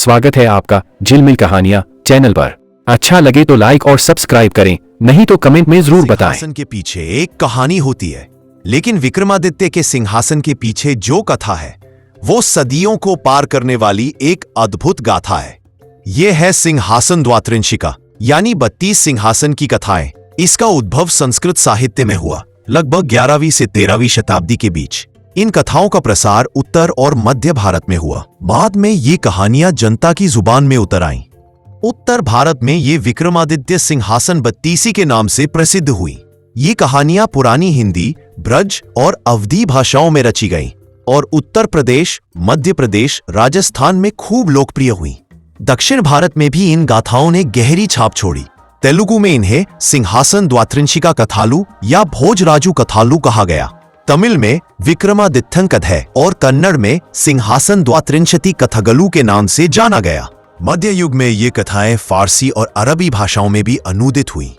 स्वागत है आपका झिलमिल कहानियां चैनल पर। अच्छा लगे तो लाइक और सब्सक्राइब करें, नहीं तो कमेंट में जरूर बताएं। सिंहासन के पीछे एक कहानी होती है, लेकिन विक्रमादित्य के सिंहासन के पीछे जो कथा है वो सदियों को पार करने वाली एक अद्भुत गाथा है। ये है सिंहासन द्वात्रिंशिका यानी 32 सिंहासन की कथाएं। इसका उद्भव संस्कृत साहित्य में हुआ लगभग 11वीं से 13वीं शताब्दी के बीच। इन कथाओं का प्रसार उत्तर और मध्य भारत में हुआ। बाद में ये कहानियां जनता की जुबान में उतर आईं। उत्तर भारत में ये विक्रमादित्य सिंहासन 32 के नाम से प्रसिद्ध हुई। ये कहानियां पुरानी हिंदी, ब्रज और अवधी भाषाओं में रची गईं और उत्तर प्रदेश, मध्य प्रदेश, राजस्थान में खूब लोकप्रिय हुई। दक्षिण भारत में भी इन गाथाओं ने गहरी छाप छोड़ी। तेलुगु में इन्हें सिंहासन द्वात्रिंशिका कथालु या भोजराजु कथालु कहा गया। तमिल में विक्रमादित्यन कथै और कन्नड़ में सिंहासन द्वात्रिंशति कथगलु के नाम से जाना गया। मध्य युग में ये कथाएं फारसी और अरबी भाषाओं में भी अनुदित हुई।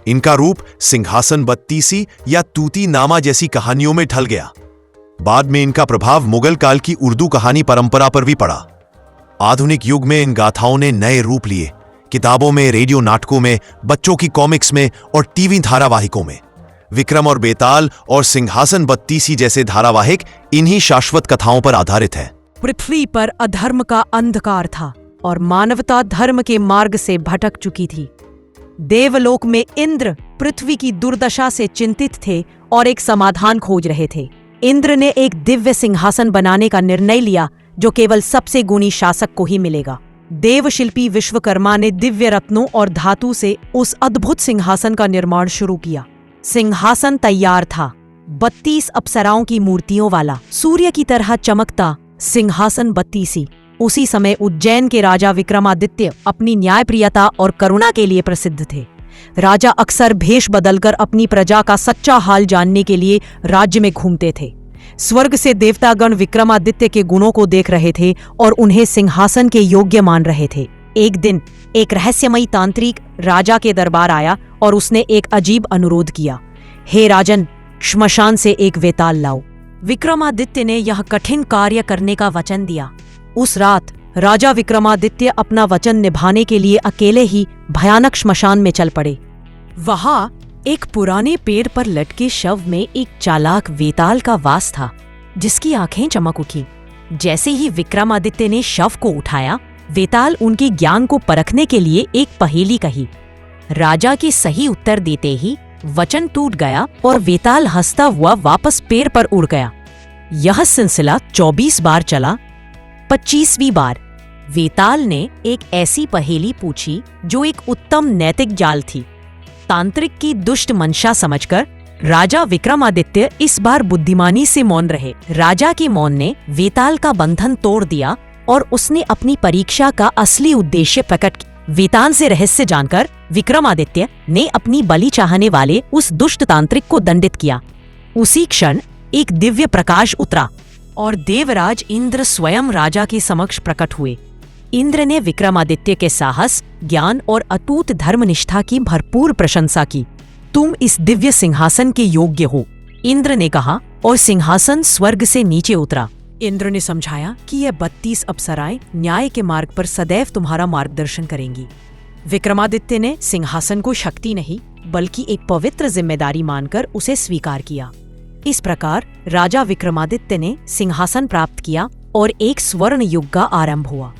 इनका रूप सिंहासन 32 या तूती नामा जैसी कहानियों में ढल गया। बाद में इनका प्रभाव मुगल काल की उर्दू कहानी परंपरा पर भी पड़ा। आधुनिक युग में इन गाथाओं ने नए रूप लिए, किताबों में, रेडियो नाटकों में, बच्चों की कॉमिक्स में और टीवी धारावाहिकों में। विक्रम और बेताल और सिंहासन 32 जैसे धारावाहिक इन्हीं शाश्वत कथाओं पर आधारित है। पृथ्वी पर अधर्म का अंधकार था और मानवता धर्म के मार्ग से भटक चुकी थी। देवलोक में इंद्र पृथ्वी की दुर्दशा से चिंतित थे और एक समाधान खोज रहे थे। इंद्र ने एक दिव्य सिंहासन बनाने का निर्णय लिया जो केवल सबसे गुणी शासक को ही मिलेगा। देवशिल्पी विश्वकर्मा ने दिव्य रत्नों और धातु से उस अद्भुत सिंहासन का निर्माण शुरू किया। सिंहासन तैयार था। 32 अप्सराओं की मूर्तियों वाला, सूर्य की तरह चमकता सिंहासन 32। उसी समय उज्जैन के राजा विक्रमादित्य अपनी न्यायप्रियता और करुणा के लिए प्रसिद्ध थे। राजा अक्सर भेष बदलकर अपनी प्रजा का सच्चा हाल जानने के लिए राज्य में घूमते थे। स्वर्ग से देवतागण विक्रमादित्य के गुणों को देख रहे थे और उन्हें सिंहासन के योग्य मान रहे थे। एक दिन एक रहस्यमयी तांत्रिक राजा के दरबार आया और उसने एक अजीब अनुरोध किया। हे राजन, श्मशान से एक वेताल लाओ। विक्रमादित्य ने यह कठिन कार्य करने का वचन दिया। उस रात राजा विक्रमादित्य अपना वचन निभाने के लिए अकेले ही भयानक श्मशान में चल पड़े। वहां एक पुराने पेड़ पर लटके शव में एक चालाक वेताल का वास था, जिसकी आंखें चमक उठी। जैसे ही विक्रमादित्य ने शव को उठाया, वेताल उनके ज्ञान को परखने के लिए एक पहेली कही। राजा के सही उत्तर देते ही वचन टूट गया और वेताल हंसता हुआ वापस पेड़ पर उड़ गया। यह सिलसिला 24 बार चला। 25वीं बार वेताल ने एक ऐसी पहेली पूछी जो एक उत्तम नैतिक जाल थी। तांत्रिक की दुष्ट मंशा समझकर राजा विक्रमादित्य इस बार बुद्धिमानी से मौन रहे। राजा के मौन ने वेताल का बंधन तोड़ दिया और उसने अपनी परीक्षा का असली उद्देश्य प्रकट किया। वेताल से रहस्य जानकर विक्रमादित्य ने अपनी बलि चाहने वाले उस दुष्ट तांत्रिक को दंडित किया। उसी क्षण एक दिव्य प्रकाश उतरा और देवराज इंद्र स्वयं राजा के समक्ष प्रकट हुए। इंद्र ने विक्रमादित्य के साहस, ज्ञान और अटूट धर्मनिष्ठा की भरपूर प्रशंसा की। तुम इस दिव्य सिंहासन के योग्य हो, इंद्र ने कहा और सिंहासन स्वर्ग से नीचे उतरा। इंद्र ने समझाया कि यह 32 अप्सराएं न्याय के मार्ग पर सदैव तुम्हारा मार्गदर्शन करेंगी। विक्रमादित्य ने सिंहासन को शक्ति नहीं बल्कि एक पवित्र जिम्मेदारी मानकर उसे स्वीकार किया। इस प्रकार राजा विक्रमादित्य ने सिंहासन प्राप्त किया और एक स्वर्ण युग का आरंभ हुआ।